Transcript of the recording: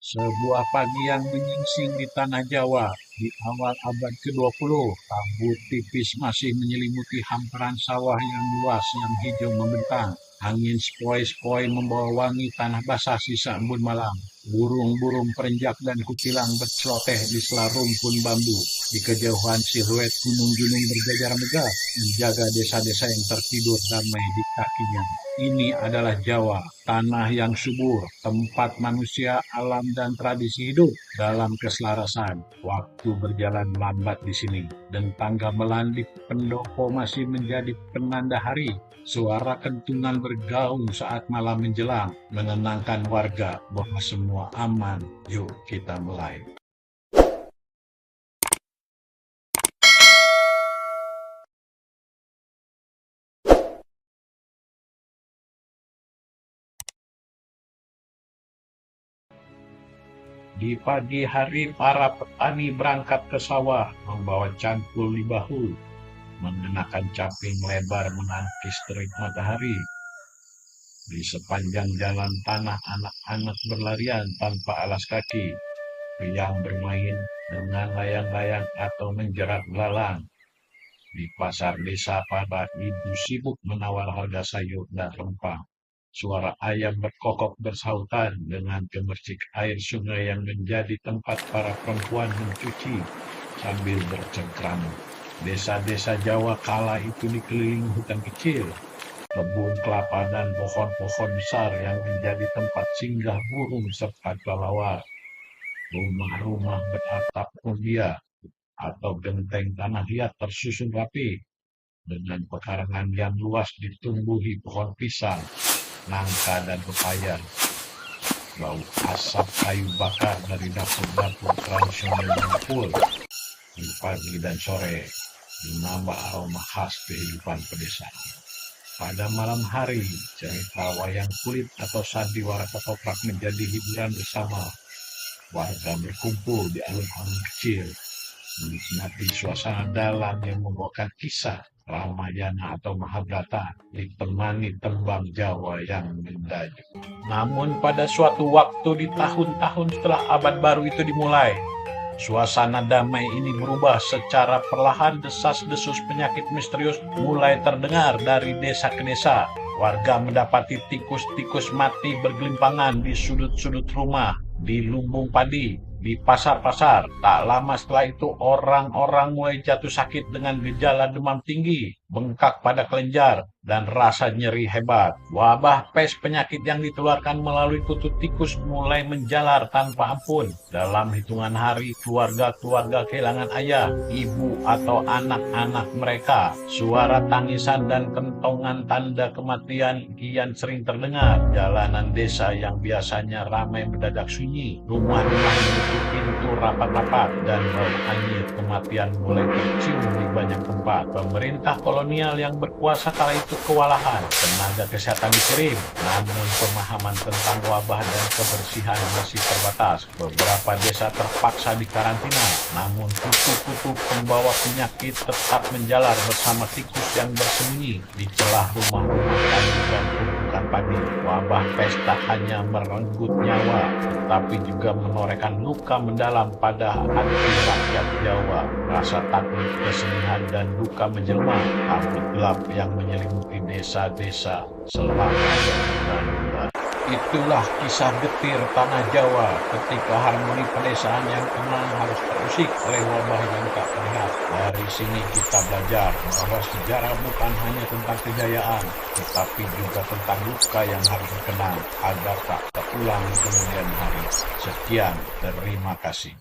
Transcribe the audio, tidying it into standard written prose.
Sebuah pagi yang menyingsing di tanah Jawa di awal abad ke-20, kabut tipis masih menyelimuti hamparan sawah yang luas yang hijau membentang. Angin sepoi-sepoi membawa wangi tanah basah sisa embun malam. Burung-burung perenjak dan kutilang berceloteh di sela rumpun bambu. Di kejauhan siluet gunung-gunung berjajar megah menjaga desa-desa yang tertidur damai di kakinya. Ini adalah Jawa, tanah yang subur, tempat manusia, alam, dan tradisi hidup dalam keselarasan. Waktu berjalan lambat di sini, dan tangga gamelan di pendopo masih menjadi penanda hari. Suara kentungan bergaung saat malam menjelang, menenangkan warga bahwa semua aman. Yuk kita mulai. Di pagi hari, para petani berangkat ke sawah, membawa cangkul di bahu, mengenakan caping lebar menangkis terik matahari. Di sepanjang jalan tanah, anak-anak berlarian tanpa alas kaki, riang bermain dengan layang-layang atau menjerat belalang. Di pasar desa, para ibu sibuk menawar harga sayur dan rempah. Suara ayam berkokok bersahutan dengan gemercik air sungai yang menjadi tempat para perempuan mencuci sambil bercengkrama. Desa-desa Jawa kala itu dikelilingi hutan kecil, kebun kelapa dan pohon-pohon besar yang menjadi tempat singgah burung serta kelelawar. Rumah-rumah beratap mulia atau genteng tanah liat tersusun rapi dengan pekarangan yang luas ditumbuhi pohon pisang, nangka, dan pepaya. Bau asap kayu bakar dari dapur-dapur tradisional mengumpul di pagi dan sore, menambah aroma khas kehidupan pedesaan. Pada malam hari, cerita wayang kulit atau sandiwara ketoprak menjadi hiburan bersama. Warga berkumpul di alun-alun kecil, menikmati suasana dalam yang membawakan kisah Ramayana atau Mahabharata, ditemani tembang Jawa yang mendayu. Namun pada suatu waktu di tahun-tahun setelah abad baru itu dimulai, suasana damai ini berubah secara perlahan. Desas-desus penyakit misterius mulai terdengar dari desa ke desa. Warga mendapati tikus-tikus mati bergelimpangan di sudut-sudut rumah, di lumbung padi, di pasar-pasar. Tak lama setelah itu orang-orang mulai jatuh sakit dengan gejala demam tinggi, bengkak pada kelenjar, dan rasa nyeri hebat. Wabah pes, penyakit yang ditularkan melalui kutu tikus, mulai menjalar tanpa ampun. Dalam hitungan hari, keluarga-keluarga kehilangan ayah, ibu, atau anak-anak mereka. Suara tangisan dan kentongan tanda kematian kian sering terdengar. Jalanan desa yang biasanya ramai mendadak sunyi. Rumah-rumah menutup pintu rapat-rapat, dan bau anyir kematian mulai tercium di banyak tempat. Pemerintah kolonial yang berkuasa kala itu kewalahan. Tenaga kesehatan dikirim, namun pemahaman tentang wabah dan kebersihan masih terbatas. Beberapa desa terpaksa dikarantina, namun kutu-kutu pembawa penyakit tetap menjalar bersama tikus yang bersembunyi di celah rumah-rumah kayu dan tumpukan padi. Wabah pes tak hanya merenggut nyawa, tetapi juga menorehkan luka mendalam pada hati rakyat Jawa. Rasa takut, kesedihan, dan duka menjelma. Kabut gelap yang menyelimuti desa-desa selama berbulan-bulan. Itulah kisah getir tanah Jawa ketika harmoni pedesaan yang tenang harus terusik oleh wabah yang tak terlihat. Dari sini kita belajar bahwa sejarah bukan hanya tentang kejayaan, tetapi juga tentang luka yang harus dikenang agar tak terulang di kemudian hari. Sekian, terima kasih.